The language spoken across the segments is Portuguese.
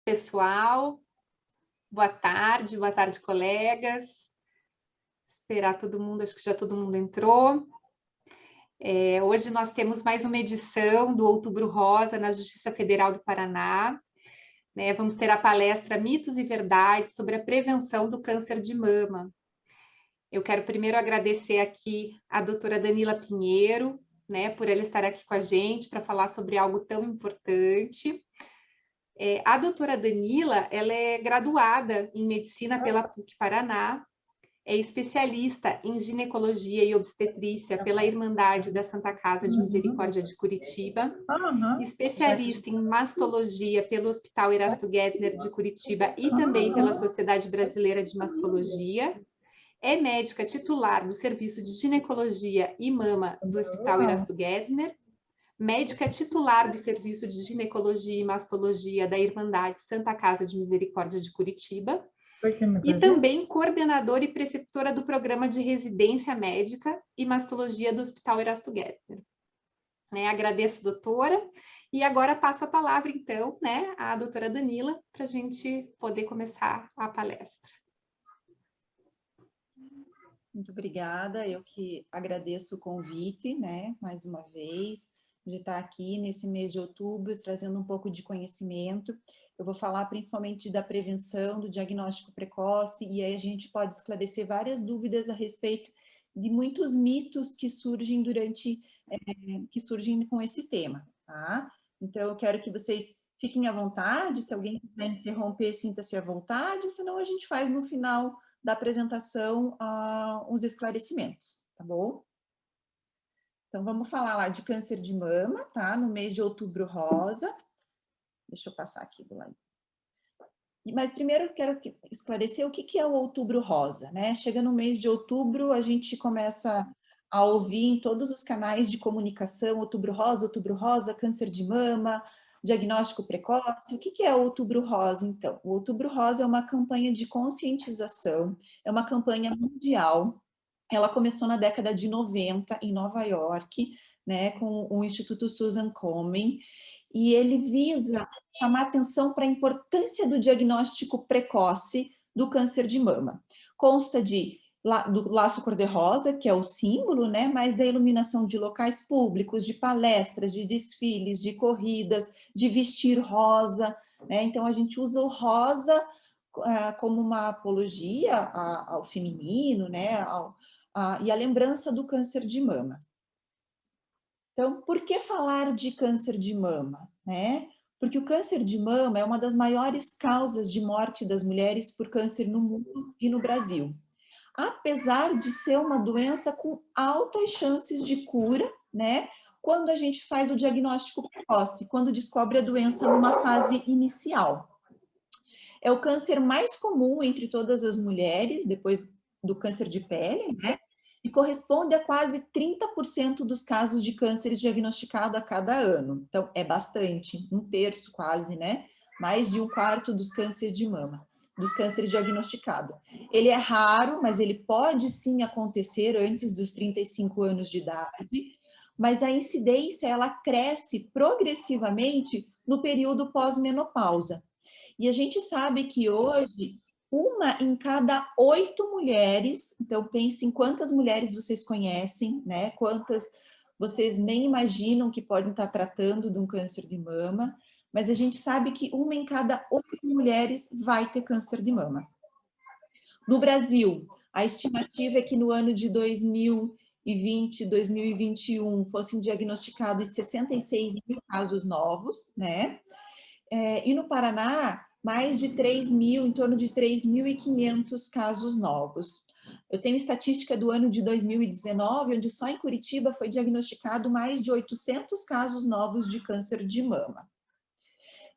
pessoal. Boa tarde, colegas. Esperar todo mundo, acho que já todo mundo entrou. Hoje nós temos mais uma edição do Outubro Rosa na Justiça Federal do Paraná. Vamos ter a palestra Mitos e Verdades sobre a prevenção do câncer de mama. Eu quero primeiro agradecer aqui a doutora Danila Pinheiro, por ela estar aqui com a gente para falar sobre algo tão importante. A doutora Danila, ela é graduada em Medicina pela PUC Paraná, é especialista em ginecologia e obstetrícia pela Irmandade da Santa Casa de Misericórdia de Curitiba, especialista em mastologia pelo Hospital Erasto Gettner de Curitiba e também pela Sociedade Brasileira de Mastologia, é médica titular do Serviço de Ginecologia e Mama do Hospital Erasto Gettner, médica titular do Serviço de Ginecologia e Mastologia da Irmandade Santa Casa de Misericórdia de Curitiba, e também coordenadora e preceptora do Programa de Residência Médica e Mastologia do Hospital Erasto Gettner. Agradeço, doutora, e agora passo a palavra, então, à doutora Danila, para a gente poder começar a palestra. Muito obrigada, eu que agradeço o convite, mais uma vez, de estar aqui nesse mês de outubro, trazendo um pouco de conhecimento. Eu vou falar principalmente da prevenção, do diagnóstico precoce, e aí a gente pode esclarecer várias dúvidas a respeito de muitos mitos que surgem que surgem com esse tema, tá? Então, eu quero que vocês fiquem à vontade, se alguém quiser interromper, sinta-se à vontade, senão a gente faz no final da apresentação uns esclarecimentos, tá bom? Então, vamos falar lá de câncer de mama, tá? No mês de outubro rosa. Deixa eu passar aqui do lado. Mas primeiro eu quero esclarecer o que é o outubro rosa, Chega no mês de outubro, a gente começa a ouvir em todos os canais de comunicação, outubro rosa, câncer de mama, diagnóstico precoce. O que é o Outubro Rosa, então? O Outubro Rosa é uma campanha de conscientização, é uma campanha mundial. Ela começou na década de 90, em Nova York, com o Instituto Susan Komen, e ele visa chamar atenção para a importância do diagnóstico precoce do câncer de mama. Consta do laço cor-de-rosa, que é o símbolo, mas da iluminação de locais públicos, de palestras, de desfiles, de corridas, de vestir rosa, Então, a gente usa o rosa como uma apologia ao feminino, e a lembrança do câncer de mama. Então, por que falar de câncer de mama, Porque o câncer de mama é uma das maiores causas de morte das mulheres por câncer no mundo e no Brasil. Apesar de ser uma doença com altas chances de cura, quando a gente faz o diagnóstico precoce, quando descobre a doença numa fase inicial. É o câncer mais comum entre todas as mulheres, depois do câncer de pele, e corresponde a quase 30% dos casos de câncer diagnosticados a cada ano. Então, é bastante, 1/3 quase, Mais de 1/4 dos cânceres de mama, dos cânceres diagnosticados. Ele é raro, mas ele pode sim acontecer antes dos 35 anos de idade, mas a incidência ela cresce progressivamente no período pós-menopausa. E a gente sabe que hoje, 1 em cada 8 mulheres, então pense em quantas mulheres vocês conhecem, Quantas vocês nem imaginam que podem estar tratando de um câncer de mama, mas a gente sabe que 1 em cada 8 mulheres vai ter câncer de mama. No Brasil, a estimativa é que no ano de 2020, 2021, fossem diagnosticados 66 mil casos novos, E no Paraná, mais de 3.000, em torno de 3.500 casos novos. Eu tenho estatística do ano de 2019, onde só em Curitiba foi diagnosticado mais de 800 casos novos de câncer de mama.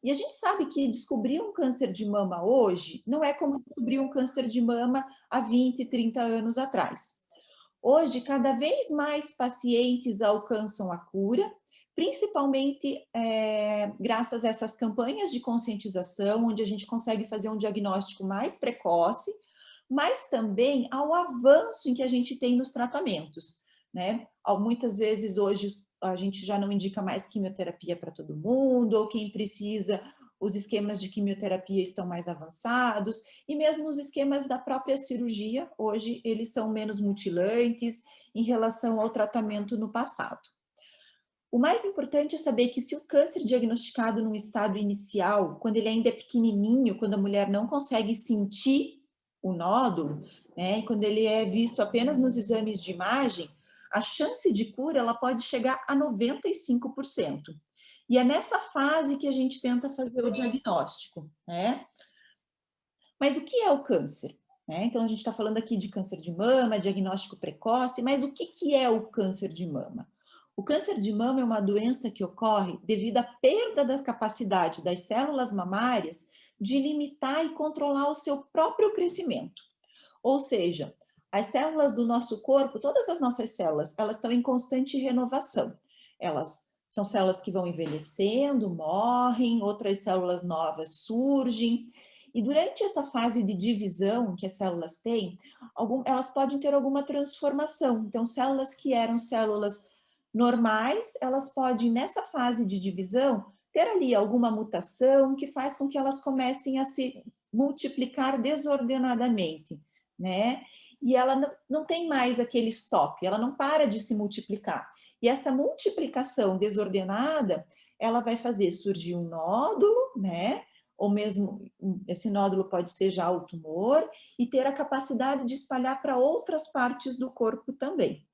E a gente sabe que descobrir um câncer de mama hoje não é como descobrir um câncer de mama há 20, 30 anos atrás. Hoje, cada vez mais pacientes alcançam a cura, principalmente graças a essas campanhas de conscientização, onde a gente consegue fazer um diagnóstico mais precoce, mas também ao avanço em que a gente tem nos tratamentos, Muitas vezes hoje a gente já não indica mais quimioterapia para todo mundo, ou quem precisa os esquemas de quimioterapia estão mais avançados, e mesmo os esquemas da própria cirurgia, hoje eles são menos mutilantes em relação ao tratamento no passado. O mais importante é saber que se o câncer diagnosticado num estado inicial, quando ele ainda é pequenininho, quando a mulher não consegue sentir o nódulo, né, e quando ele é visto apenas nos exames de imagem, a chance de cura ela pode chegar a 95%. E é nessa fase que a gente tenta fazer o diagnóstico, né? Mas o que é o câncer? Então, a gente está falando aqui de câncer de mama, diagnóstico precoce, mas o que é o câncer de mama? O câncer de mama é uma doença que ocorre devido à perda da capacidade das células mamárias de limitar e controlar o seu próprio crescimento. Ou seja, as células do nosso corpo, todas as nossas células, elas estão em constante renovação. Elas são células que vão envelhecendo, morrem, outras células novas surgem. E durante essa fase de divisão que as células têm, elas podem ter alguma transformação. Então, células que eram células normais, elas podem, nessa fase de divisão, ter ali alguma mutação que faz com que elas comecem a se multiplicar desordenadamente, né? E ela não tem mais aquele stop, ela não para de se multiplicar. E essa multiplicação desordenada, ela vai fazer surgir um nódulo, né? Ou mesmo esse nódulo pode ser já o tumor, e ter a capacidade de espalhar para outras partes do corpo também.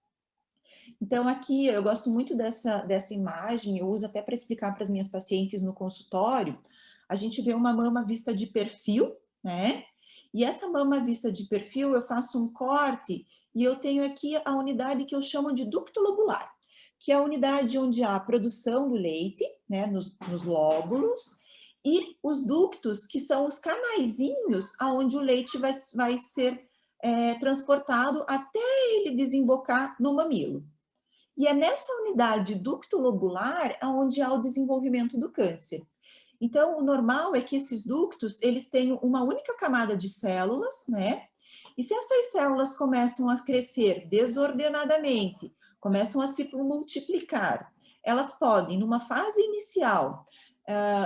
Então, aqui eu gosto muito dessa imagem, eu uso até para explicar para as minhas pacientes no consultório. A gente vê uma mama vista de perfil, né? E essa mama vista de perfil, eu faço um corte e eu tenho aqui a unidade que eu chamo de ducto lobular, que é a unidade onde há a produção do leite, né, nos lóbulos, e os ductos, que são os canaizinhos aonde o leite vai ser transportado até ele desembocar no mamilo. E é nessa unidade ducto lobular onde há o desenvolvimento do câncer. Então, o normal é que esses ductos, eles tenham uma única camada de células, né? E se essas células começam a crescer desordenadamente, começam a se multiplicar, elas podem, numa fase inicial,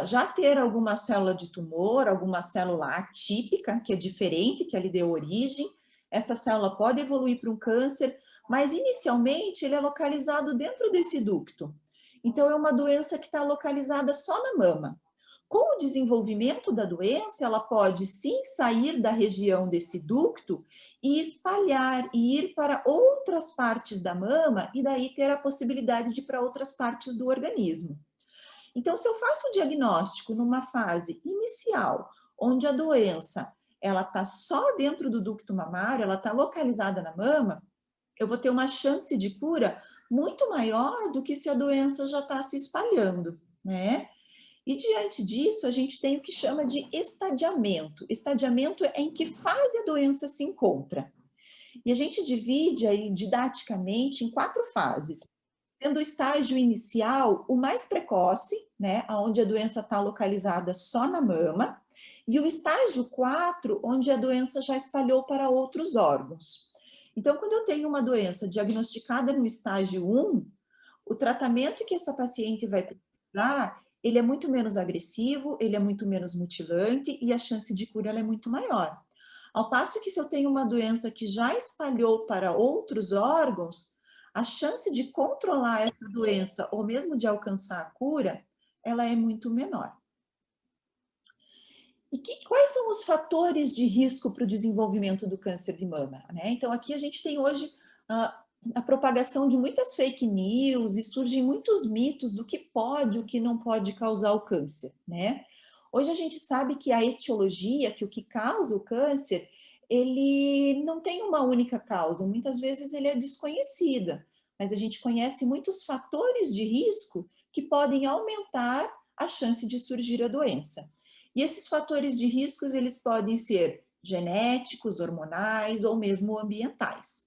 já ter alguma célula de tumor, alguma célula atípica, que é diferente, que ali deu origem. Essa célula pode evoluir para um câncer, mas inicialmente ele é localizado dentro desse ducto. Então, é uma doença que está localizada só na mama. Com o desenvolvimento da doença, ela pode sim sair da região desse ducto e espalhar e ir para outras partes da mama e daí ter a possibilidade de ir para outras partes do organismo. Então, se eu faço o diagnóstico numa fase inicial, onde a doença ela está só dentro do ducto mamário, ela está localizada na mama, eu vou ter uma chance de cura muito maior do que se a doença já está se espalhando, né? E diante disso, a gente tem o que chama de estadiamento. Estadiamento é em que fase a doença se encontra. E a gente divide aí didaticamente em 4 fases. Tendo o estágio inicial, o mais precoce, né, onde a doença está localizada só na mama, e o estágio 4, onde a doença já espalhou para outros órgãos. Então, quando eu tenho uma doença diagnosticada no estágio 1, o tratamento que essa paciente vai precisar, ele é muito menos agressivo, ele é muito menos mutilante e a chance de cura é muito maior. Ao passo que se eu tenho uma doença que já espalhou para outros órgãos, a chance de controlar essa doença ou mesmo de alcançar a cura, ela é muito menor. E quais são os fatores de risco para o desenvolvimento do câncer de mama, né? Então, aqui a gente tem hoje a propagação de muitas fake news e surgem muitos mitos do que pode e o que não pode causar o câncer, né? Hoje a gente sabe que a etiologia, que o que causa o câncer, ele não tem uma única causa, muitas vezes ele é desconhecida, mas a gente conhece muitos fatores de risco que podem aumentar a chance de surgir a doença. E esses fatores de riscos, eles podem ser genéticos, hormonais ou mesmo ambientais.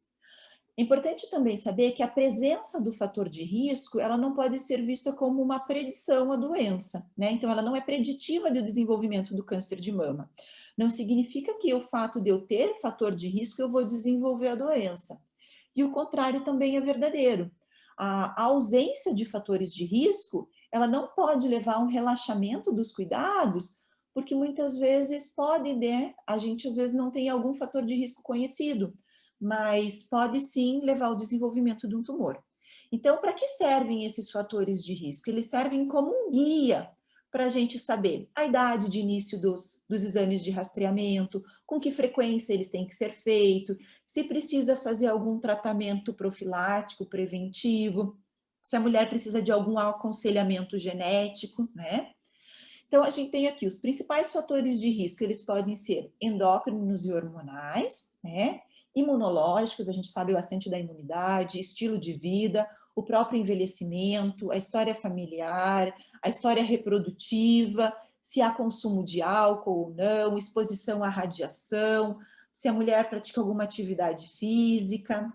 É importante também saber que a presença do fator de risco, ela não pode ser vista como uma predição à doença, né? Então, ela não é preditiva do desenvolvimento do câncer de mama. Não significa que o fato de eu ter fator de risco, eu vou desenvolver a doença. E o contrário também é verdadeiro. A ausência de fatores de risco, ela não pode levar a um relaxamento dos cuidados, porque muitas vezes pode, né? A gente às vezes não tem algum fator de risco conhecido, mas pode sim levar ao desenvolvimento de um tumor. Então, para que servem esses fatores de risco? Eles servem como um guia para a gente saber a idade de início dos exames de rastreamento, com que frequência eles têm que ser feitos, se precisa fazer algum tratamento profilático, preventivo, se a mulher precisa de algum aconselhamento genético, né? Então, a gente tem aqui os principais fatores de risco, eles podem ser endócrinos e hormonais, né? Imunológicos, a gente sabe bastante da imunidade, estilo de vida, o próprio envelhecimento, a história familiar, a história reprodutiva, se há consumo de álcool ou não, exposição à radiação, se a mulher pratica alguma atividade física.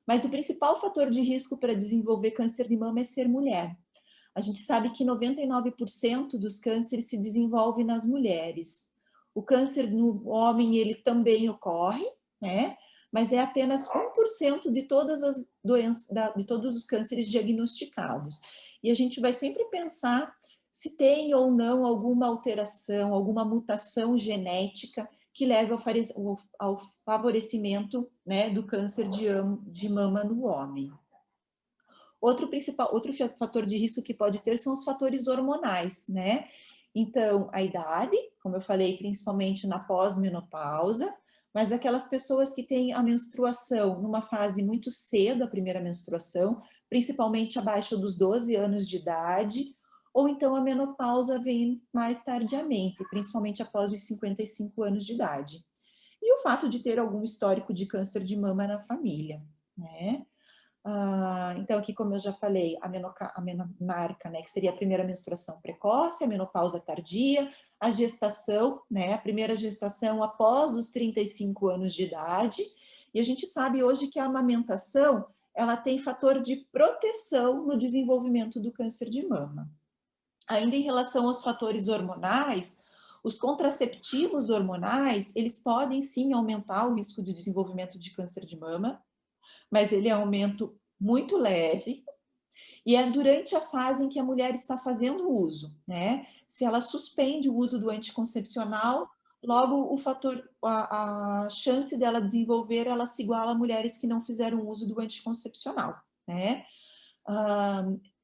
Mas o principal fator de risco para desenvolver câncer de mama é ser mulher. A gente sabe que 99% dos cânceres se desenvolvem nas mulheres. O câncer no homem, ele também ocorre, né? Mas é apenas 1% de todas as doenças, de todos os cânceres diagnosticados. E a gente vai sempre pensar se tem ou não alguma alteração, alguma mutação genética que leve ao favorecimento, né, do câncer de mama no homem. Outro fator de risco que pode ter são os fatores hormonais, né? Então, a idade, como eu falei, principalmente na pós-menopausa, mas aquelas pessoas que têm a menstruação numa fase muito cedo, a primeira menstruação, principalmente abaixo dos 12 anos de idade, ou então a menopausa vem mais tardiamente, principalmente após os 55 anos de idade. E o fato de ter algum histórico de câncer de mama na família, né? Então, aqui, como eu já falei, a menarca, né, que seria a primeira menstruação precoce, a menopausa tardia, a gestação, né, a primeira gestação após os 35 anos de idade, e a gente sabe hoje que a amamentação, ela tem fator de proteção no desenvolvimento do câncer de mama. Ainda em relação aos fatores hormonais, os contraceptivos hormonais, eles podem sim aumentar o risco de desenvolvimento de câncer de mama, mas ele é um aumento muito leve, e é durante a fase em que a mulher está fazendo o uso, né? Se ela suspende o uso do anticoncepcional, logo a chance dela desenvolver, ela se iguala a mulheres que não fizeram uso do anticoncepcional, né?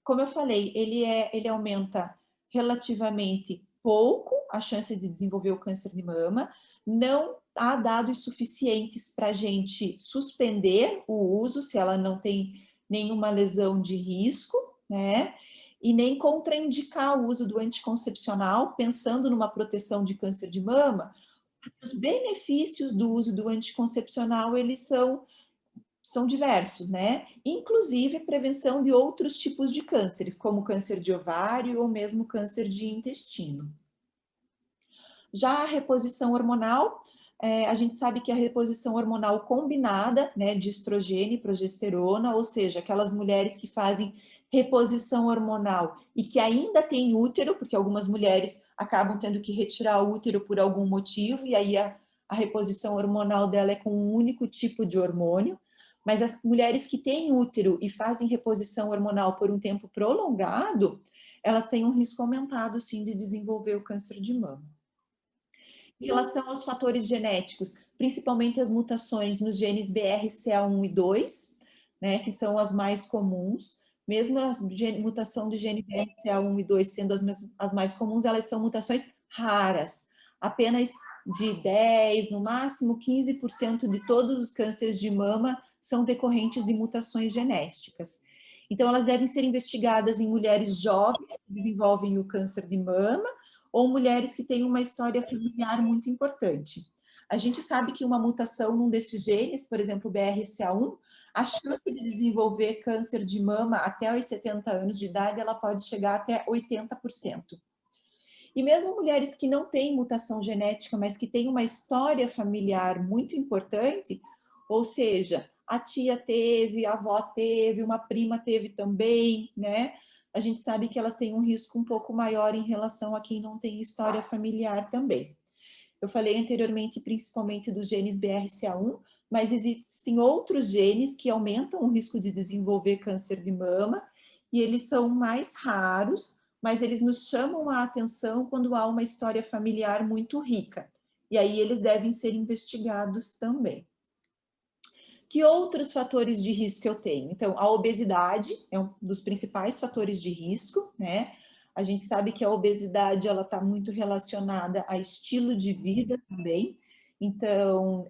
Como eu falei, ele aumenta relativamente pouco a chance de desenvolver o câncer de mama, não há dados suficientes para a gente suspender o uso, se ela não tem nenhuma lesão de risco, né? E nem contraindicar o uso do anticoncepcional, pensando numa proteção de câncer de mama, porque os benefícios do uso do anticoncepcional, eles são diversos, né? Inclusive prevenção de outros tipos de cânceres, como câncer de ovário ou mesmo câncer de intestino. Já a reposição hormonal, a gente sabe que a reposição hormonal combinada, né, de estrogênio e progesterona, ou seja, aquelas mulheres que fazem reposição hormonal e que ainda têm útero, porque algumas mulheres acabam tendo que retirar o útero por algum motivo, e aí a reposição hormonal dela é com um único tipo de hormônio, mas as mulheres que têm útero e fazem reposição hormonal por um tempo prolongado, elas têm um risco aumentado, sim, de desenvolver o câncer de mama. Em relação aos fatores genéticos, principalmente as mutações nos genes BRCA1 e 2, né, que são as mais comuns, mesmo a mutação do gene BRCA1 e 2 sendo as mais comuns, elas são mutações raras. Apenas de 10, no máximo 15% de todos os cânceres de mama são decorrentes de mutações genéticas. Então, elas devem ser investigadas em mulheres jovens que desenvolvem o câncer de mama, ou mulheres que têm uma história familiar muito importante. A gente sabe que uma mutação num desses genes, por exemplo, o BRCA1, a chance de desenvolver câncer de mama até os 70 anos de idade, ela pode chegar até 80%. E mesmo mulheres que não têm mutação genética, mas que têm uma história familiar muito importante, ou seja, a tia teve, a avó teve, uma prima teve também, né? A gente sabe que elas têm um risco um pouco maior em relação a quem não tem história familiar também. Eu falei anteriormente principalmente dos genes BRCA1, mas existem outros genes que aumentam o risco de desenvolver câncer de mama, e eles são mais raros, mas eles nos chamam a atenção quando há uma história familiar muito rica. E aí eles devem ser investigados também. Que outros fatores de risco eu tenho? Então, a obesidade é um dos principais fatores de risco, né? A gente sabe que a obesidade ela está muito relacionada a estilo de vida também. Então,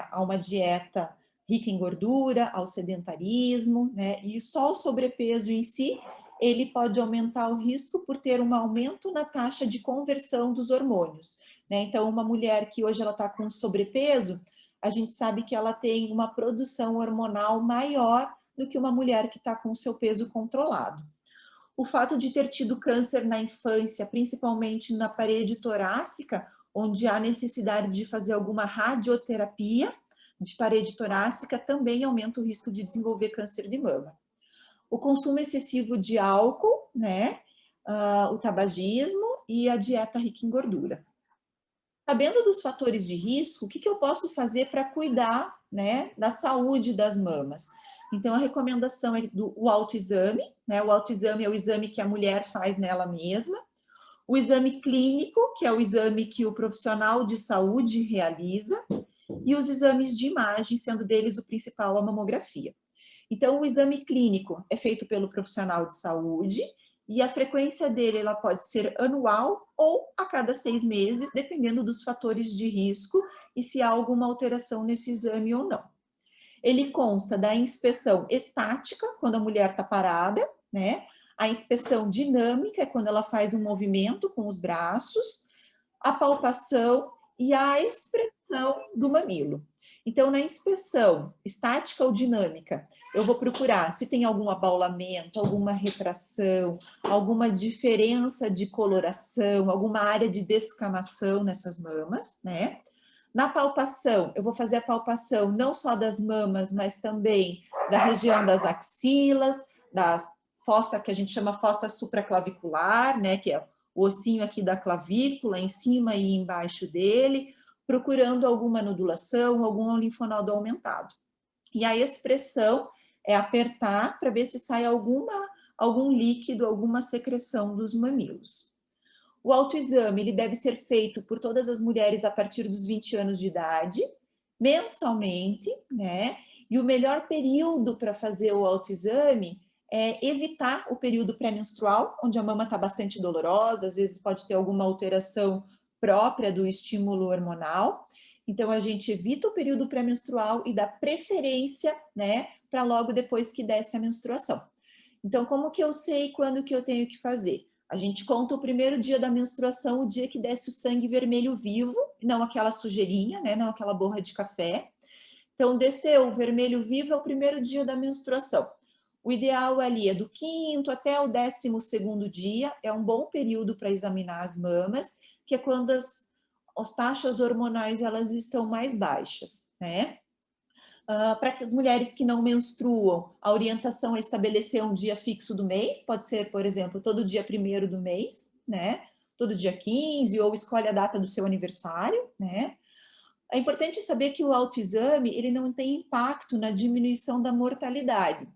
há uma dieta rica em gordura, ao sedentarismo, né? E só o sobrepeso em si, ele pode aumentar o risco por ter um aumento na taxa de conversão dos hormônios, né? Então, uma mulher que hoje ela está com sobrepeso, a gente sabe que ela tem uma produção hormonal maior do que uma mulher que está com o seu peso controlado. O fato de ter tido câncer na infância, principalmente na parede torácica, onde há necessidade de fazer alguma radioterapia de parede torácica, também aumenta o risco de desenvolver câncer de mama. O consumo excessivo de álcool, né? O tabagismo e a dieta rica em gordura. Sabendo dos fatores de risco, o que eu posso fazer para cuidar, né, da saúde das mamas? Então, a recomendação é o autoexame, né? O autoexame é o exame que a mulher faz nela mesma. O exame clínico, que é o exame que o profissional de saúde realiza. E os exames de imagem, sendo deles o principal a mamografia. Então, o exame clínico é feito pelo profissional de saúde e a frequência dele ela pode ser anual ou a cada 6 meses, dependendo dos fatores de risco e se há alguma alteração nesse exame ou não. Ele consta da inspeção estática, quando a mulher está parada, né? A inspeção dinâmica, é quando ela faz um movimento com os braços, a palpação e a expressão do mamilo. Então, na inspeção estática ou dinâmica, eu vou procurar se tem algum abaulamento, alguma retração, alguma diferença de coloração, alguma área de descamação nessas mamas, né? Na palpação, eu vou fazer a palpação não só das mamas, mas também da região das axilas, da fossa que a gente chama fossa supraclavicular, né? Que é o ossinho aqui da clavícula, em cima e embaixo dele, procurando alguma nodulação, algum linfonodo aumentado. E a expressão é apertar para ver se sai algum líquido, alguma secreção dos mamilos. O autoexame ele deve ser feito por todas as mulheres a partir dos 20 anos de idade, mensalmente, né? E o melhor período para fazer o autoexame é evitar o período pré-menstrual, onde a mama está bastante dolorosa, às vezes pode ter alguma alteração própria do estímulo hormonal. Então, a gente evita o período pré-menstrual e dá preferência, né, para logo depois que desce a menstruação. Então, como que eu sei quando que eu tenho que fazer? A gente conta o primeiro dia da menstruação, o dia que desce o sangue vermelho vivo, não aquela sujeirinha, né, não aquela borra de café. Então, desceu o vermelho vivo é o primeiro dia da menstruação. O ideal ali é do 5º até o 12º dia, é um bom período para examinar as mamas, que é quando as taxas hormonais elas estão mais baixas, né? Para as mulheres que não menstruam, a orientação é estabelecer um dia fixo do mês, pode ser, por exemplo, todo dia 1º do mês, né? Todo dia 15, ou escolhe a data do seu aniversário, né? É importante saber que o autoexame, ele não tem impacto na diminuição da mortalidade.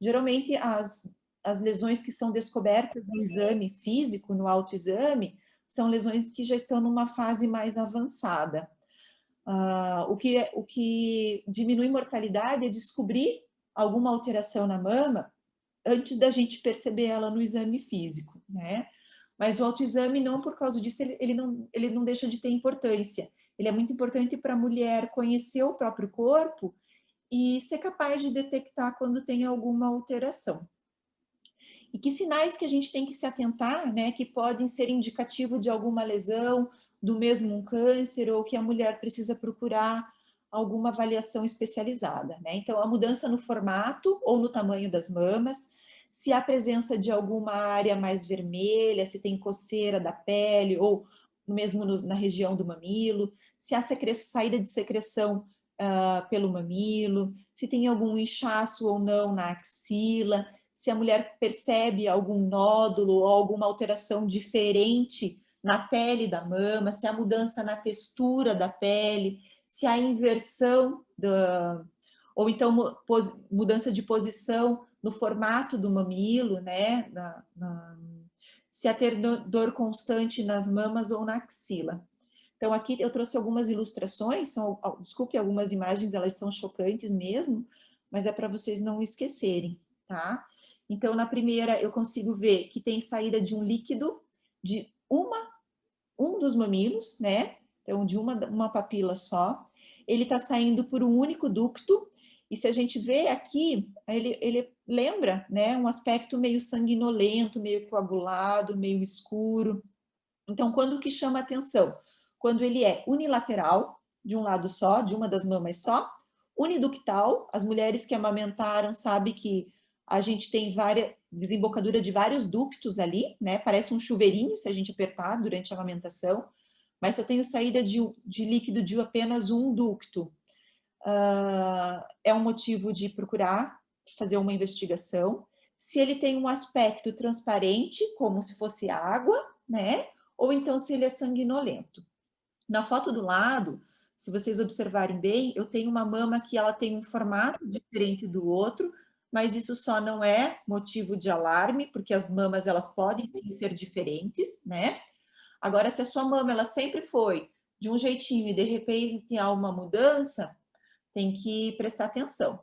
Geralmente, as lesões que são descobertas no exame físico, no autoexame, são lesões que já estão numa fase mais avançada. O que diminui mortalidade é descobrir alguma alteração na mama antes da gente perceber ela no exame físico, né? Mas o autoexame, não por causa disso, ele não deixa de ter importância. Ele é muito importante para a mulher conhecer o próprio corpo e ser capaz de detectar quando tem alguma alteração. E que sinais que a gente tem que se atentar, né, que podem ser indicativo de alguma lesão, do mesmo um câncer, ou que a mulher precisa procurar alguma avaliação especializada, né? Então, a mudança no formato ou no tamanho das mamas, se há presença de alguma área mais vermelha, se tem coceira da pele, ou mesmo na região do mamilo, se há saída de secreção pelo mamilo, se tem algum inchaço ou não na axila, se a mulher percebe algum nódulo ou alguma alteração diferente na pele da mama, se há mudança na textura da pele, se há inversão ou então mudança de posição no formato do mamilo, né? se a ter dor constante nas mamas ou na axila. Então, aqui eu trouxe algumas ilustrações, desculpe, algumas imagens, elas são chocantes mesmo, mas é para vocês não esquecerem, tá? Então, na primeira, eu consigo ver que tem saída de um líquido de um dos mamilos, né? Então, de uma papila só. Ele está saindo por um único ducto, e se a gente vê aqui, ele lembra, né? Um aspecto meio sanguinolento, meio coagulado, meio escuro. Então, quando que chama atenção? Quando ele é unilateral, de um lado só, de uma das mamas só, uniductal, as mulheres que amamentaram sabem que a gente tem desembocadura de vários ductos ali, né? Parece um chuveirinho se a gente apertar durante a amamentação, mas se eu tenho saída de líquido de apenas um ducto, é um motivo de procurar fazer uma investigação. Se ele tem um aspecto transparente, como se fosse água, né? Ou então se ele é sanguinolento. Na foto do lado, se vocês observarem bem, eu tenho uma mama que ela tem um formato diferente do outro, mas isso só não é motivo de alarme, porque as mamas elas podem sim ser diferentes, né? Agora, se a sua mama ela sempre foi de um jeitinho e de repente há uma mudança, tem que prestar atenção.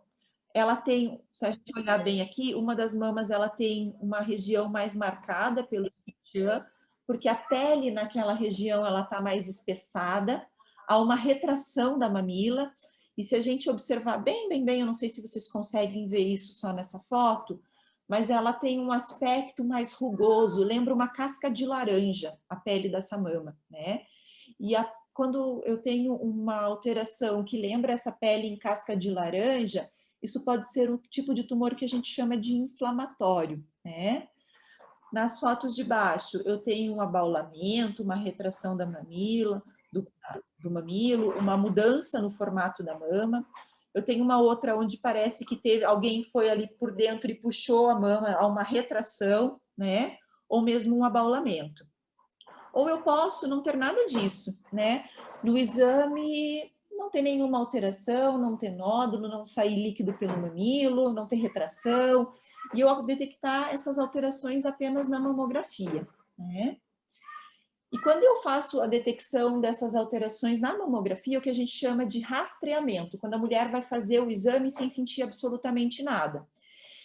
Ela tem, se a gente olhar bem aqui, uma das mamas ela tem uma região mais marcada pelo Chan, porque a pele naquela região ela está mais espessada, há uma retração da mamila, e se a gente observar bem, eu não sei se vocês conseguem ver isso só nessa foto, mas ela tem um aspecto mais rugoso, lembra uma casca de laranja, a pele dessa mama, né? E quando eu tenho uma alteração que lembra essa pele em casca de laranja, isso pode ser um tipo de tumor que a gente chama de inflamatório, né? Nas fotos de baixo, eu tenho um abaulamento, uma retração da mamila, do mamilo, uma mudança no formato da mama. Eu tenho uma outra onde parece que alguém foi ali por dentro e puxou a mama a uma retração, né? Ou mesmo um abaulamento. Ou eu posso não ter nada disso, né? No exame não ter nenhuma alteração, não ter nódulo, não sair líquido pelo mamilo, não ter retração, e eu detectar essas alterações apenas na mamografia, né? E quando eu faço a detecção dessas alterações na mamografia, o que a gente chama de rastreamento, quando a mulher vai fazer o exame sem sentir absolutamente nada.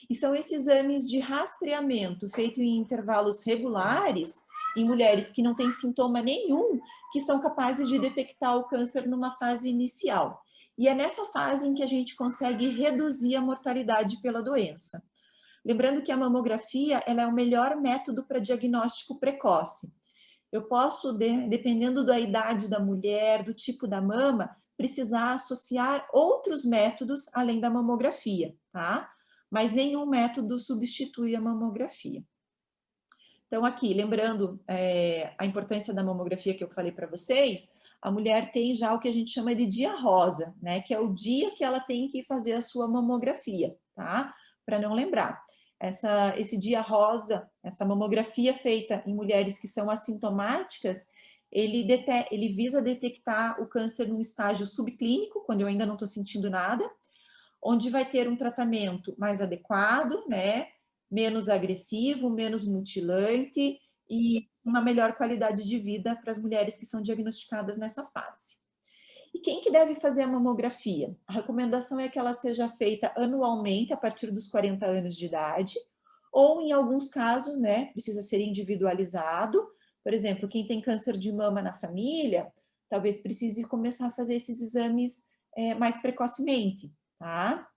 E são esses exames de rastreamento feito em intervalos regulares, em mulheres que não têm sintoma nenhum, que são capazes de detectar o câncer numa fase inicial. E é nessa fase em que a gente consegue reduzir a mortalidade pela doença. Lembrando que a mamografia ela é o melhor método para diagnóstico precoce. Eu posso, dependendo da idade da mulher, do tipo da mama, precisar associar outros métodos além da mamografia, tá? Mas nenhum método substitui a mamografia. Então, aqui, lembrando a importância da mamografia que eu falei para vocês, a mulher tem já o que a gente chama de dia rosa, né? Que é o dia que ela tem que fazer a sua mamografia, tá? Para não lembrar. Esse dia rosa, essa mamografia feita em mulheres que são assintomáticas, ele visa detectar o câncer num estágio subclínico, quando eu ainda não estou sentindo nada, onde vai ter um tratamento mais adequado, né? Menos agressivo, menos mutilante e uma melhor qualidade de vida para as mulheres que são diagnosticadas nessa fase. E quem que deve fazer a mamografia? A recomendação é que ela seja feita anualmente a partir dos 40 anos de idade, ou em alguns casos, né, precisa ser individualizado. Por exemplo, quem tem câncer de mama na família, talvez precise começar a fazer esses exames mais precocemente, tá?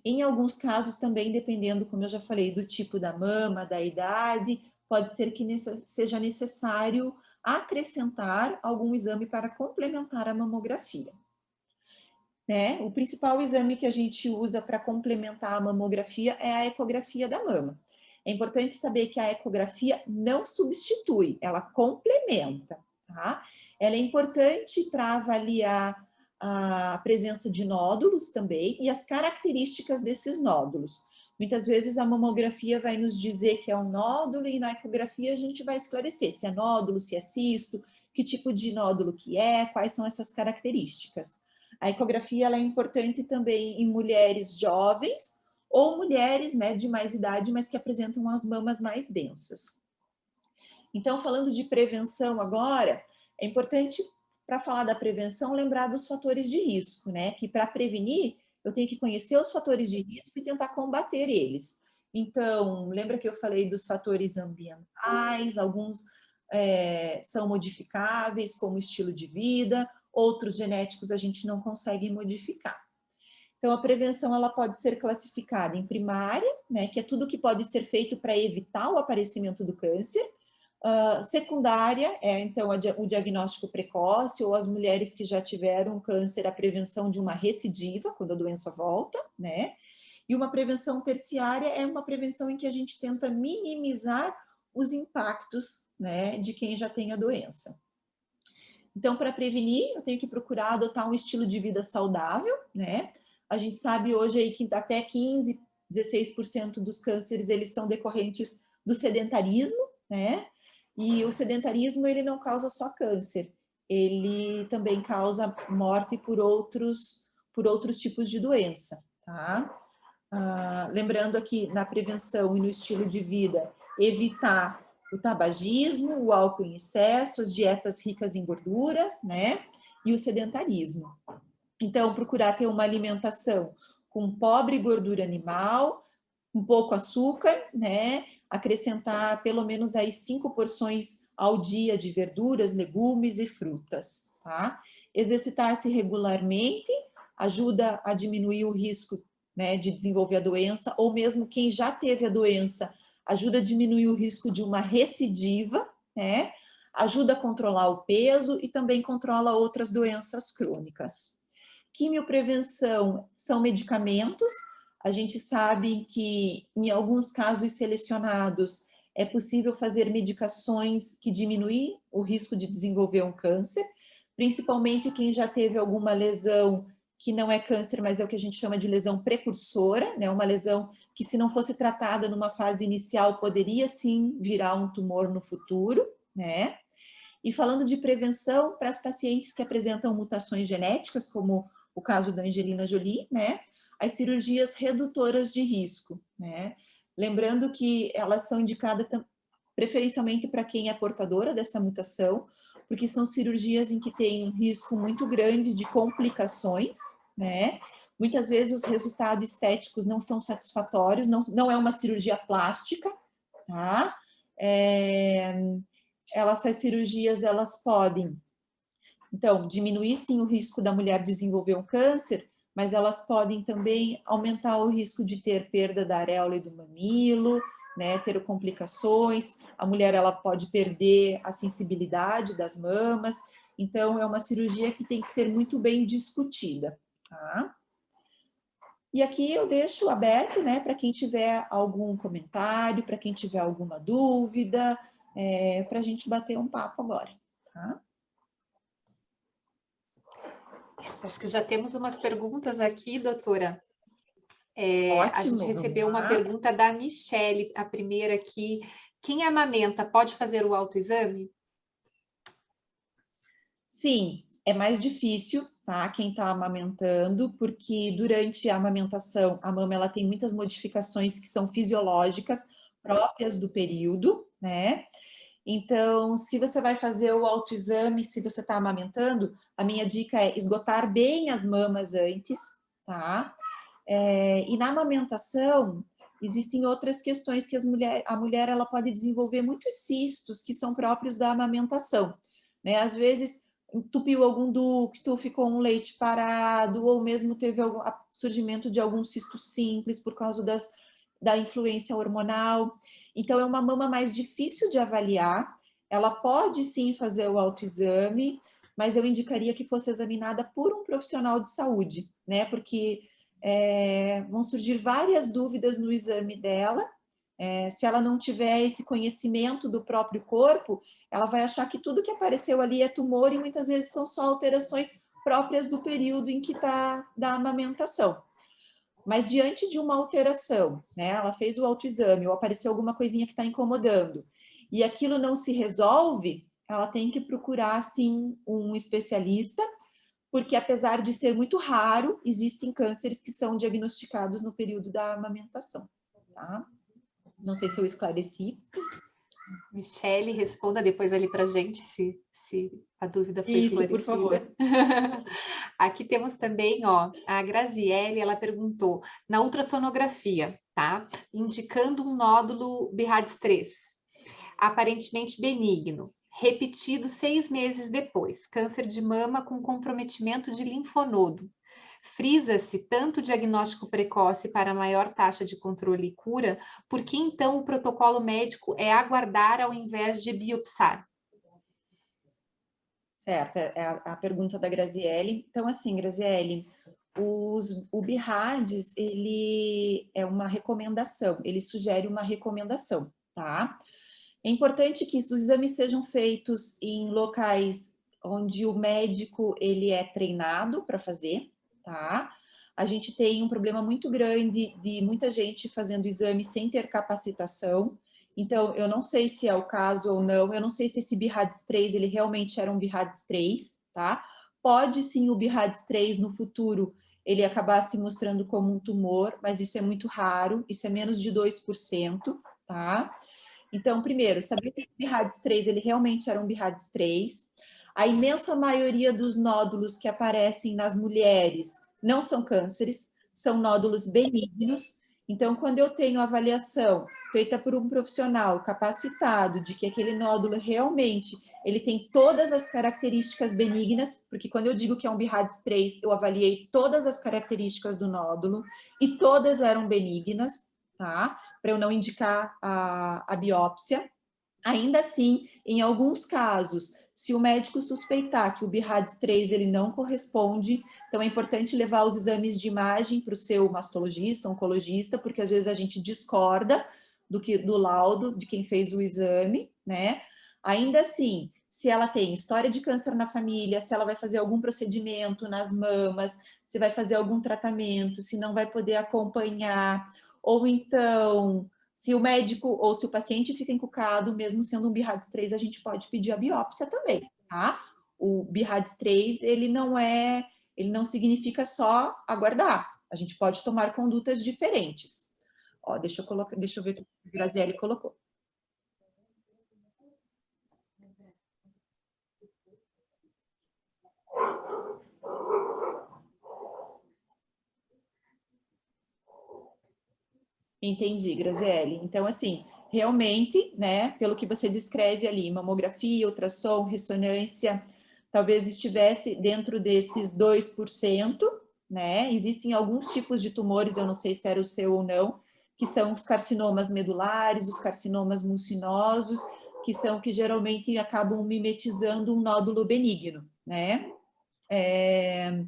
Em alguns casos também, dependendo, como eu já falei, do tipo da mama, da idade, pode ser que seja necessário acrescentar algum exame para complementar a mamografia. Né? O principal exame que a gente usa para complementar a mamografia é a ecografia da mama. É importante saber que a ecografia não substitui, ela complementa, tá? Ela é importante para avaliar a presença de nódulos também e as características desses nódulos. Muitas vezes a mamografia vai nos dizer que é um nódulo e na ecografia a gente vai esclarecer se é nódulo, se é cisto, que tipo de nódulo que é, quais são essas características. A ecografia ela é importante também em mulheres jovens ou mulheres, né, de mais idade, mas que apresentam as mamas mais densas. Então, falando de prevenção agora, é importante, para falar da prevenção, lembrar dos fatores de risco, né? Que para prevenir, eu tenho que conhecer os fatores de risco e tentar combater eles. Então, lembra que eu falei dos fatores ambientais, alguns são modificáveis, como estilo de vida, outros genéticos a gente não consegue modificar. Então, a prevenção ela pode ser classificada em primária, né, que é tudo que pode ser feito para evitar o aparecimento do câncer. Secundária é, então, o diagnóstico precoce, ou as mulheres que já tiveram câncer, a prevenção de uma recidiva, quando a doença volta, né? E uma prevenção terciária é uma prevenção em que a gente tenta minimizar os impactos, né, de quem já tem a doença. Então, para prevenir, eu tenho que procurar adotar um estilo de vida saudável, né? A gente sabe hoje aí que até 15, 16% dos cânceres, eles são decorrentes do sedentarismo, né? E o sedentarismo, ele não causa só câncer, ele também causa morte por outros tipos de doença, tá? Lembrando aqui, na prevenção e no estilo de vida, evitar o tabagismo, o álcool em excesso, as dietas ricas em gorduras, né? E o sedentarismo. Então, procurar ter uma alimentação com pobre gordura animal, um pouco açúcar, né? Acrescentar pelo menos aí 5 porções ao dia de verduras, legumes e frutas, tá? Exercitar-se regularmente ajuda a diminuir o risco, né, de desenvolver a doença, ou mesmo quem já teve a doença, ajuda a diminuir o risco de uma recidiva, né? Ajuda a controlar o peso e também controla outras doenças crônicas. Quimioprevenção são medicamentos. A gente sabe que, em alguns casos selecionados, é possível fazer medicações que diminuem o risco de desenvolver um câncer, principalmente quem já teve alguma lesão que não é câncer, mas é o que a gente chama de lesão precursora, né? Uma lesão que, se não fosse tratada numa fase inicial, poderia sim virar um tumor no futuro, né? E falando de prevenção para as pacientes que apresentam mutações genéticas, como o caso da Angelina Jolie, né? As cirurgias redutoras de risco, né? Lembrando que elas são indicadas preferencialmente para quem é portadora dessa mutação, porque são cirurgias em que tem um risco muito grande de complicações, né? Muitas vezes os resultados estéticos não são satisfatórios, não é uma cirurgia plástica, tá? Essas cirurgias, elas podem, então, diminuir sim o risco da mulher desenvolver um câncer, mas elas podem também aumentar o risco de ter perda da areola e do mamilo, né, ter complicações. A mulher, ela pode perder a sensibilidade das mamas. Então, é uma cirurgia que tem que ser muito bem discutida, tá? E aqui eu deixo aberto, né, para quem tiver algum comentário, para quem tiver alguma dúvida, para a gente bater um papo agora, tá? Acho que já temos umas perguntas aqui, doutora. A gente Ótimo, vamos recebeu uma lá. pergunta da Michele, a primeira aqui. Quem amamenta pode fazer o autoexame? Sim, é mais difícil, tá? Quem está amamentando, porque durante a amamentação, a mama ela tem muitas modificações que são fisiológicas próprias do período, né? Então, se você vai fazer o autoexame, se você está amamentando, a minha dica é esgotar bem as mamas antes, tá? E na amamentação, existem outras questões que a mulher ela pode desenvolver muitos cistos que são próprios da amamentação, né? Às vezes entupiu algum ducto, ficou um leite parado, ou mesmo teve algum surgimento de algum cisto simples por causa da influência hormonal. Então, é uma mama mais difícil de avaliar. Ela pode sim fazer o autoexame, mas eu indicaria que fosse examinada por um profissional de saúde, né? Porque vão surgir várias dúvidas no exame dela. Se ela não tiver esse conhecimento do próprio corpo, ela vai achar que tudo que apareceu ali é tumor e muitas vezes são só alterações próprias do período em que está da amamentação. Mas diante de uma alteração, né, ela fez o autoexame ou apareceu alguma coisinha que está incomodando e aquilo não se resolve, ela tem que procurar, sim, um especialista, porque apesar de ser muito raro, existem cânceres que são diagnosticados no período da amamentação, tá? Não sei se eu esclareci. Michele, responda depois ali para a gente se a dúvida foi Isso, por esclarecida. favor. Aqui temos também, ó, a Graziele, ela perguntou, na ultrassonografia, tá? Indicando um nódulo BIRADS 3, aparentemente benigno, repetido 6 meses depois, câncer de mama com comprometimento de linfonodo. Frisa-se tanto o diagnóstico precoce para maior taxa de controle e cura, por que então o protocolo médico é aguardar ao invés de biopsar? Certo, é a pergunta da Graziele. Então, assim, Graziele, o BIRADS, ele é uma recomendação, ele sugere uma recomendação, tá? É importante que os exames sejam feitos em locais onde o médico, ele é treinado para fazer, tá? A gente tem um problema muito grande de muita gente fazendo exame sem ter capacitação. Então, eu não sei se é o caso ou não, eu não sei se esse BIRADS 3, ele realmente era um BIRADS 3, tá? Pode sim o BIRADS 3 no futuro, ele acabar se mostrando como um tumor, mas isso é muito raro, isso é menos de 2%, tá? Então, primeiro, saber que esse BIRADS 3, ele realmente era um BIRADS 3. A imensa maioria dos nódulos que aparecem nas mulheres não são cânceres, são nódulos benignos. Então, quando eu tenho avaliação feita por um profissional capacitado de que aquele nódulo realmente ele tem todas as características benignas, porque quando eu digo que é um BIRADS 3, eu avaliei todas as características do nódulo e todas eram benignas, tá? Para eu não indicar a biópsia. Ainda assim, em alguns casos, se o médico suspeitar que o BIRADS 3 ele não corresponde, então é importante levar os exames de imagem para o seu mastologista, oncologista, porque às vezes a gente discorda do laudo de quem fez o exame, né? Ainda assim, se ela tem história de câncer na família, se ela vai fazer algum procedimento nas mamas, se vai fazer algum tratamento, se não vai poder acompanhar, ou então se o médico ou se o paciente fica encucado, mesmo sendo um BIRADS 3, a gente pode pedir a biópsia também, tá? O BIRADS 3, ele não significa só aguardar. A gente pode tomar condutas diferentes. Ó, deixa eu ver o que a Graziele colocou. Entendi, Graziele. Então, assim, realmente, né, pelo que você descreve ali, mamografia, ultrassom, ressonância, talvez estivesse dentro desses 2%, né? Existem alguns tipos de tumores, eu não sei se era o seu ou não, que são os carcinomas medulares, os carcinomas mucinosos, que são que geralmente acabam mimetizando um nódulo benigno, né? E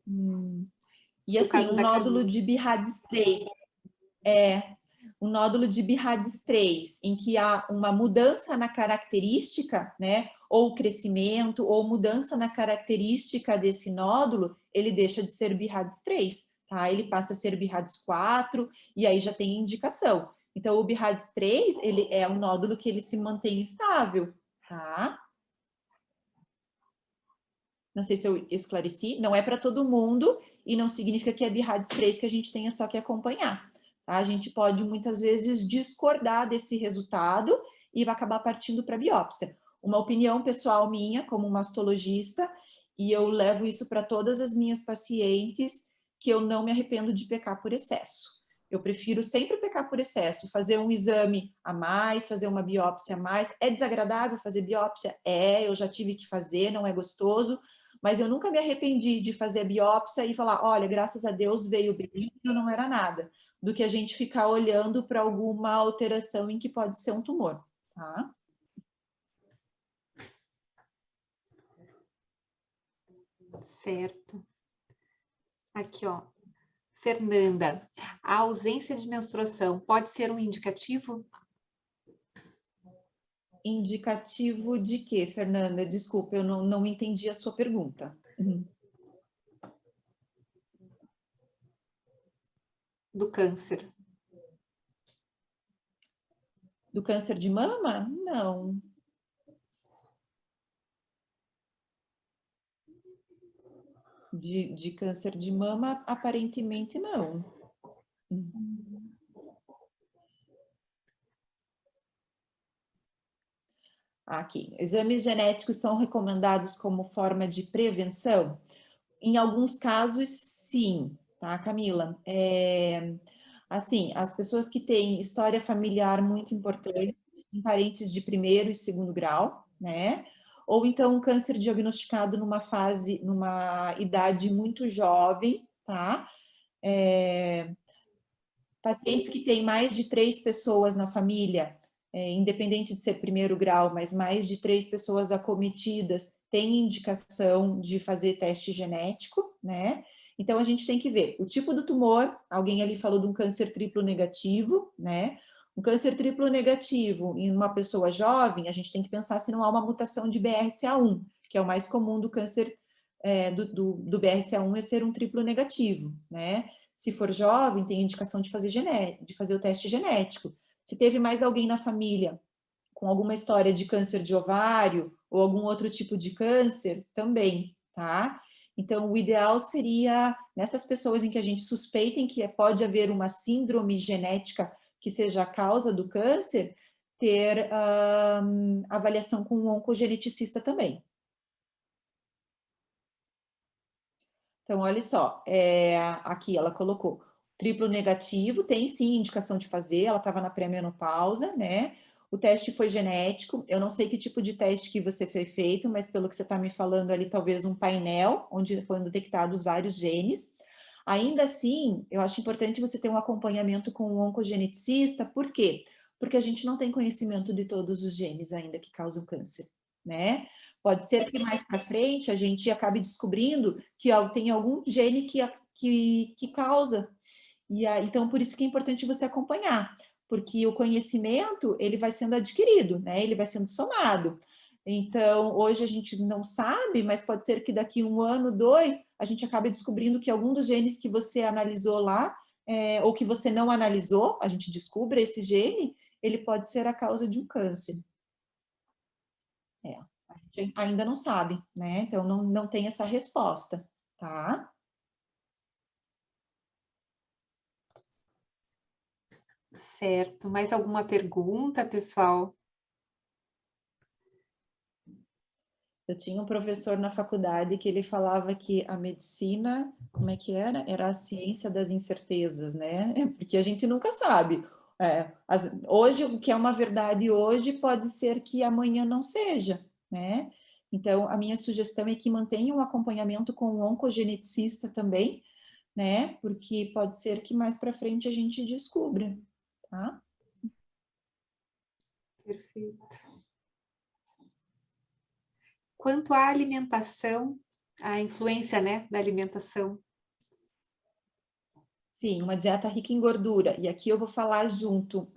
No assim, caso um da nódulo Camila. de BIRADS 3 um nódulo de BIRADS 3, em que há uma mudança na característica, né, ou crescimento, ou mudança na característica desse nódulo, ele deixa de ser BIRADS 3, tá? Ele passa a ser BIRADS 4, e aí já tem indicação. Então, o BIRADS 3, ele é um nódulo que ele se mantém estável, tá? Não sei se eu esclareci, não é para todo mundo, e não significa que é BIRADS 3 que a gente tenha só que acompanhar. A gente pode muitas vezes discordar desse resultado e vai acabar partindo para biópsia. Uma opinião pessoal minha, como mastologista, e eu levo isso para todas as minhas pacientes, que eu não me arrependo de pecar por excesso. Eu prefiro sempre pecar por excesso, fazer um exame a mais, fazer uma biópsia a mais. É desagradável fazer biópsia? É, eu já tive que fazer, não é gostoso, mas eu nunca me arrependi de fazer a biópsia e falar, olha, graças a Deus veio benigno, não era nada, do que a gente ficar olhando para alguma alteração em que pode ser um tumor, tá? Certo. Aqui, ó. Fernanda, a ausência de menstruação pode ser um indicativo? Indicativo de quê, Fernanda? Desculpa, eu não entendi a sua pergunta. Do câncer. Do câncer de mama? Não. De câncer de mama, aparentemente não. Aqui, exames genéticos são recomendados como forma de prevenção? Em alguns casos, sim, tá, Camila? Assim, as pessoas que têm história familiar muito importante, em parentes de primeiro e segundo grau, né? Ou então um câncer diagnosticado numa idade muito jovem, tá? Pacientes que têm mais de 3 pessoas na família, independente de ser primeiro grau, mas mais de 3 pessoas acometidas, têm indicação de fazer teste genético, né? Então, a gente tem que ver o tipo do tumor, alguém ali falou de um câncer triplo negativo, né? Um câncer triplo negativo em uma pessoa jovem, a gente tem que pensar se não há uma mutação de BRCA1, que é o mais comum do câncer do BRCA1 é ser um triplo negativo, né? Se for jovem, tem indicação de fazer o teste genético. Se teve mais alguém na família com alguma história de câncer de ovário ou algum outro tipo de câncer, também, tá? Então, o ideal seria, nessas pessoas em que a gente suspeita que pode haver uma síndrome genética que seja a causa do câncer, ter avaliação com um oncogeneticista também. Então, olha só, aqui ela colocou triplo negativo, tem sim indicação de fazer, ela estava na pré-menopausa, né? O teste foi genético, eu não sei que tipo de teste que você foi feito, mas pelo que você está me falando ali, talvez um painel, onde foram detectados vários genes. Ainda assim, eu acho importante você ter um acompanhamento com um oncogeneticista, por quê? Porque a gente não tem conhecimento de todos os genes ainda que causam câncer, né? Pode ser que mais para frente a gente acabe descobrindo que tem algum gene que causa. Então, por isso que é importante você acompanhar, porque o conhecimento, ele vai sendo adquirido, né? Ele vai sendo somado. Então, hoje a gente não sabe, mas pode ser que daqui 1 ano, 2, a gente acabe descobrindo que algum dos genes que você analisou lá, ou que você não analisou, a gente descubra esse gene, ele pode ser a causa de um câncer. A gente ainda não sabe, né? Então, não tem essa resposta, tá? Certo. Mais alguma pergunta, pessoal? Eu tinha um professor na faculdade que ele falava que a medicina, como é que era? Era a ciência das incertezas, né? Porque a gente nunca sabe. Hoje, o que é uma verdade hoje, pode ser que amanhã não seja, né? Então, a minha sugestão é que mantenha um acompanhamento com um oncogeneticista também, né? Porque pode ser que mais para frente a gente descubra, tá? Perfeito. Quanto à alimentação, a influência, né, da alimentação. Sim, uma dieta rica em gordura. E aqui eu vou falar junto,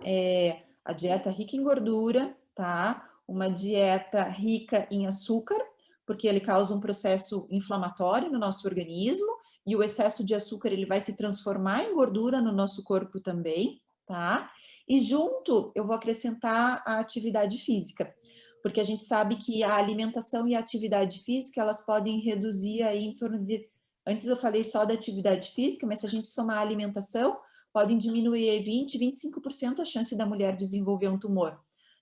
a dieta rica em gordura, tá? Uma dieta rica em açúcar, porque ele causa um processo inflamatório no nosso organismo, e o excesso de açúcar ele vai se transformar em gordura no nosso corpo também, tá? E junto eu vou acrescentar a atividade física, porque a gente sabe que a alimentação e a atividade física, elas podem reduzir aí em torno de... Antes eu falei só da atividade física, mas se a gente somar a alimentação, podem diminuir 20, 25% a chance da mulher desenvolver um tumor,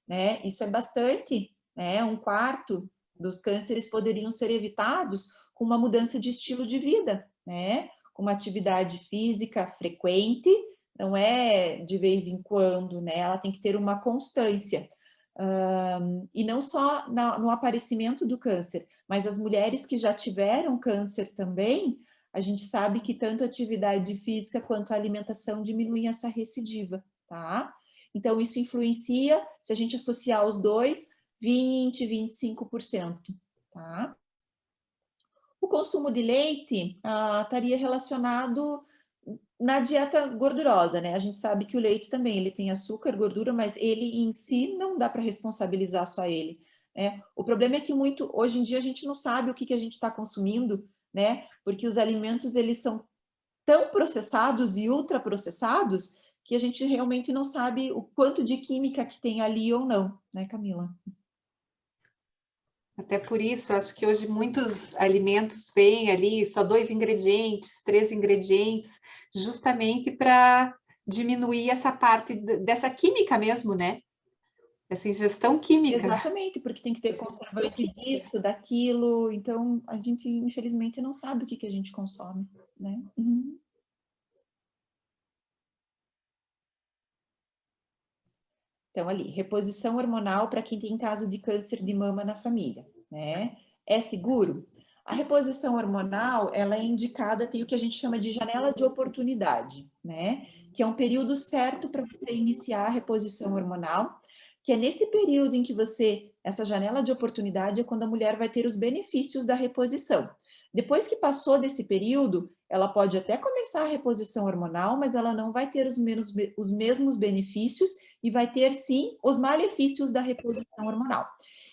né? Isso é bastante, né? 1/4 dos cânceres poderiam ser evitados com uma mudança de estilo de vida, né? Com uma atividade física frequente, não é de vez em quando, né? Ela tem que ter uma constância. E não só no aparecimento do câncer, mas as mulheres que já tiveram câncer também, a gente sabe que tanto a atividade física quanto a alimentação diminuem essa recidiva, tá? Então, isso influencia, se a gente associar os dois, 20, 25%, tá? O consumo de leite estaria relacionado na dieta gordurosa, né? A gente sabe que o leite também, ele tem açúcar, gordura, mas ele em si não dá para responsabilizar só ele, né? O problema é que hoje em dia a gente não sabe o que a gente está consumindo, né? Porque os alimentos, eles são tão processados e ultraprocessados que a gente realmente não sabe o quanto de química que tem ali ou não, né, Camila? Até por isso, acho que hoje muitos alimentos vêm ali só 2 ingredientes, 3 ingredientes, justamente para diminuir essa parte dessa química mesmo, né? essa ingestão química. Exatamente, porque tem que ter conservante disso, daquilo, então a gente infelizmente não sabe o que a gente consome, né? Uhum. Então ali, reposição hormonal para quem tem caso de câncer de mama na família, né? É seguro? A reposição hormonal, ela é indicada, tem o que a gente chama de janela de oportunidade, né? Que é um período certo para você iniciar a reposição hormonal, que é nesse período em que essa janela de oportunidade é quando a mulher vai ter os benefícios da reposição. Depois que passou desse período, ela pode até começar a reposição hormonal, mas ela não vai ter os mesmos benefícios e vai ter, sim, os malefícios da reposição hormonal.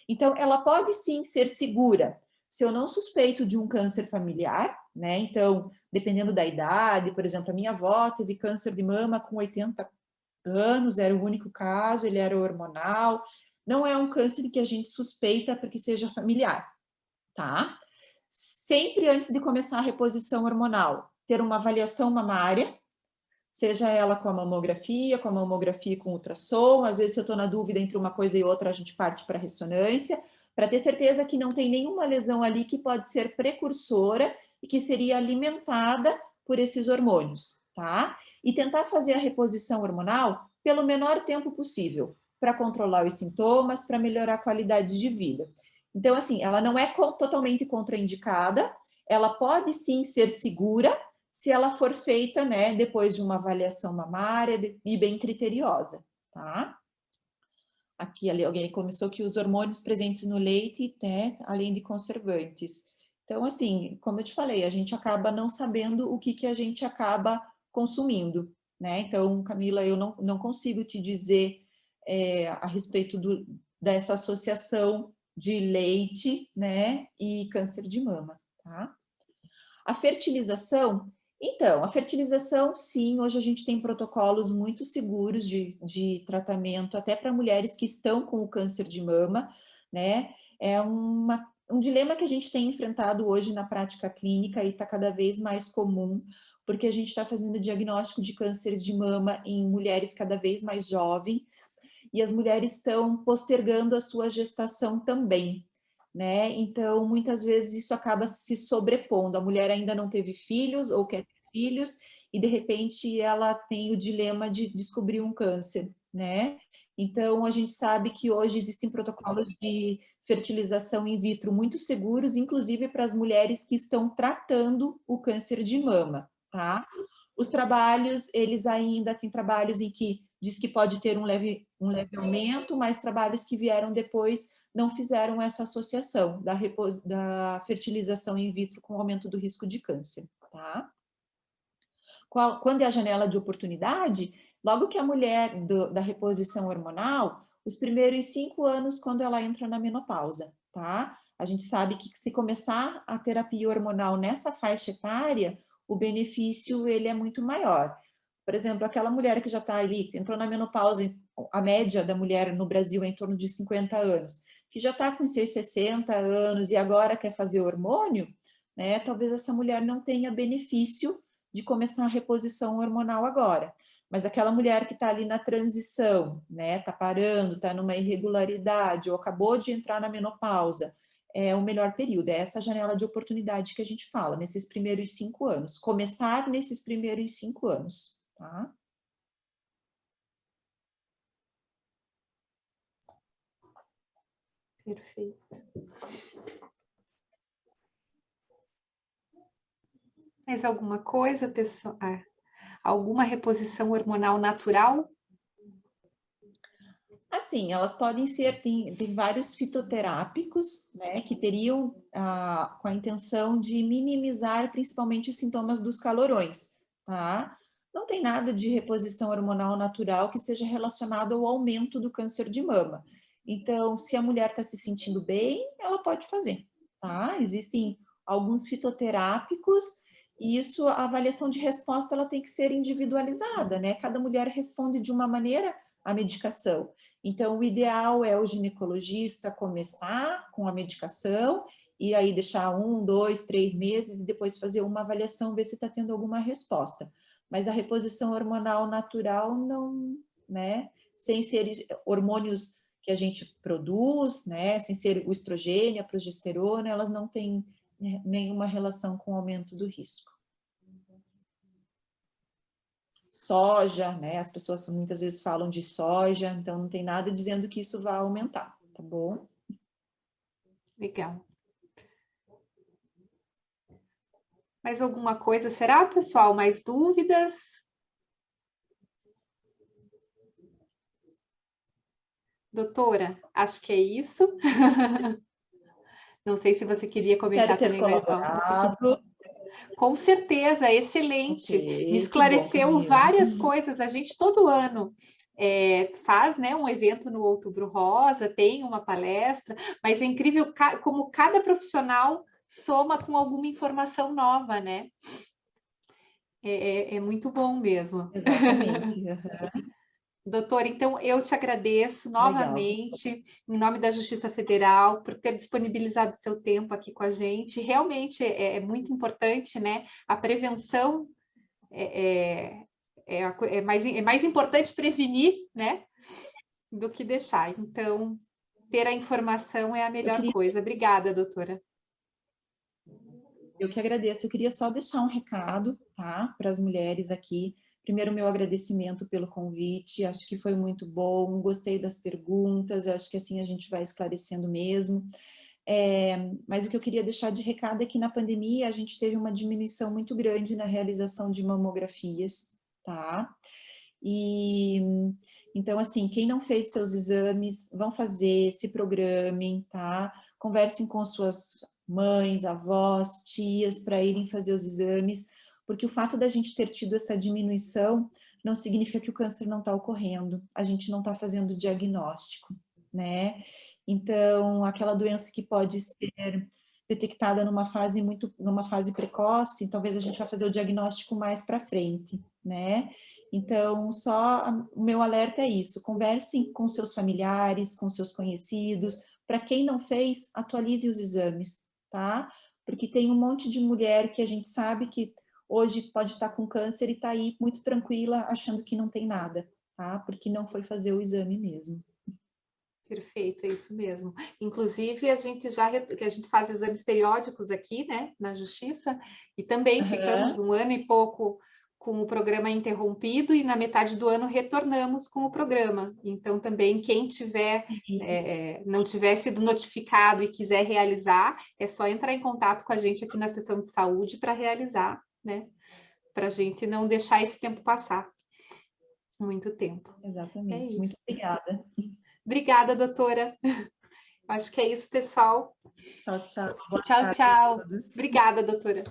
Então, ela pode, sim, ser segura se eu não suspeito de um câncer familiar, né? Então, dependendo da idade, por exemplo, a minha avó teve câncer de mama com 80 anos, era o único caso, ele era hormonal, não é um câncer que a gente suspeita porque seja familiar, tá? Sempre antes de começar a reposição hormonal, ter uma avaliação mamária, seja ela com a mamografia com ultrassom, às vezes se eu estou na dúvida entre uma coisa e outra, a gente parte para a ressonância, para ter certeza que não tem nenhuma lesão ali que pode ser precursora e que seria alimentada por esses hormônios, tá? E tentar fazer a reposição hormonal pelo menor tempo possível, para controlar os sintomas, para melhorar a qualidade de vida. Então, assim, ela não é totalmente contraindicada, ela pode sim ser segura, se ela for feita, né, depois de uma avaliação mamária e bem criteriosa, tá? Aqui, ali, alguém começou que os hormônios presentes no leite, né, além de conservantes. Então, assim, como eu te falei, a gente acaba não sabendo o que a gente acaba consumindo, né? Então, Camila, eu não consigo te dizer a respeito dessa associação de leite, né, e câncer de mama, tá? A fertilização, então, a fertilização, sim, hoje a gente tem protocolos muito seguros de tratamento, até para mulheres que estão com o câncer de mama, né? É um dilema que a gente tem enfrentado hoje na prática clínica e está cada vez mais comum, porque a gente está fazendo diagnóstico de câncer de mama em mulheres cada vez mais jovens, e as mulheres estão postergando a sua gestação também, né? Então, muitas vezes isso acaba se sobrepondo. A mulher ainda não teve filhos ou quer ter filhos e de repente ela tem o dilema de descobrir um câncer, né? Então, a gente sabe que hoje existem protocolos de fertilização in vitro muito seguros, inclusive para as mulheres que estão tratando o câncer de mama, tá? Os trabalhos, eles ainda têm trabalhos em que diz que pode ter um leve aumento, mas trabalhos que vieram depois não fizeram essa associação da fertilização in vitro com o aumento do risco de câncer, tá? Quando é a janela de oportunidade, logo que a mulher da reposição hormonal, os primeiros 5 anos quando ela entra na menopausa, tá? A gente sabe que se começar a terapia hormonal nessa faixa etária, o benefício ele é muito maior. Por exemplo, aquela mulher que já está ali, entrou na menopausa, a média da mulher no Brasil é em torno de 50 anos, que já está com seus 60 anos e agora quer fazer hormônio, né? Talvez essa mulher não tenha benefício de começar a reposição hormonal agora. Mas aquela mulher que está ali na transição, né? Está parando, está numa irregularidade ou acabou de entrar na menopausa, é o melhor período, é essa janela de oportunidade que a gente fala, nesses primeiros 5 anos. Começar nesses primeiros 5 anos, tá? Perfeito. Mais alguma coisa, pessoal? Alguma reposição hormonal natural? Assim, elas podem ser, tem vários fitoterápicos, né, que teriam com a intenção de minimizar principalmente os sintomas dos calorões, tá? Não tem nada de reposição hormonal natural que seja relacionado ao aumento do câncer de mama. Então, se a mulher está se sentindo bem, ela pode fazer, tá? Existem alguns fitoterápicos e isso, a avaliação de resposta, ela tem que ser individualizada, né? Cada mulher responde de uma maneira à medicação. Então, o ideal é o ginecologista começar com a medicação e aí deixar 1, 2, 3 meses e depois fazer uma avaliação, ver se está tendo alguma resposta. Mas a reposição hormonal natural não, né? Sem ser hormônios que a gente produz, né, sem ser o estrogênio, a progesterona, elas não têm nenhuma relação com o aumento do risco. Soja, né, as pessoas muitas vezes falam de soja, então não tem nada dizendo que isso vai aumentar, tá bom? Legal. Mais alguma coisa? Será, pessoal? Mais dúvidas? Doutora, acho que é isso. Não sei se você queria comentar Espero ter também mais colaborado. Com certeza, excelente. Me Ok, que bom, esclareceu Camila. várias coisas. A gente todo ano faz, né, um evento no Outubro Rosa, tem uma palestra, mas é incrível como cada profissional soma com alguma informação nova, né? É muito bom mesmo. Exatamente. Uhum. Doutora, então eu te agradeço Legal. novamente, em nome da Justiça Federal, por ter disponibilizado seu tempo aqui com a gente. Realmente é muito importante, né? A prevenção é mais importante prevenir, né? Do que deixar. Então, ter a informação é a melhor coisa. Obrigada, doutora. Eu que agradeço. Eu queria só deixar um recado, tá, para as mulheres aqui. Primeiro, meu agradecimento pelo convite. Acho que foi muito bom. Gostei das perguntas. Eu acho que assim a gente vai esclarecendo mesmo. Mas o que eu queria deixar de recado é que na pandemia a gente teve uma diminuição muito grande na realização de mamografias, tá? E então, assim, quem não fez seus exames, vão fazer, se programem, tá? Conversem com suas mães, avós, tias, para irem fazer os exames, porque o fato da gente ter tido essa diminuição não significa que o câncer não está ocorrendo, a gente não está fazendo diagnóstico, né? Então, aquela doença que pode ser detectada numa fase precoce, talvez a gente vá fazer o diagnóstico mais para frente, né? Então, só o meu alerta é isso, conversem com seus familiares, com seus conhecidos, para quem não fez, atualize os exames, tá? Porque tem um monte de mulher que a gente sabe que hoje pode estar com câncer e está aí muito tranquila, achando que não tem nada, tá? Porque não foi fazer o exame mesmo. Perfeito, é isso mesmo. Inclusive, a gente faz exames periódicos aqui, né, na Justiça, e também ficamos um ano e pouco com o programa interrompido e na metade do ano retornamos com o programa. Então, também quem não tiver sido notificado e quiser realizar, é só entrar em contato com a gente aqui na seção de saúde para realizar, né? Para a gente não deixar esse tempo passar. Muito tempo. Exatamente. É isso. Muito obrigada. Obrigada, doutora. Acho que é isso, pessoal. Tchau, tchau. Tchau, tchau. Obrigada, doutora.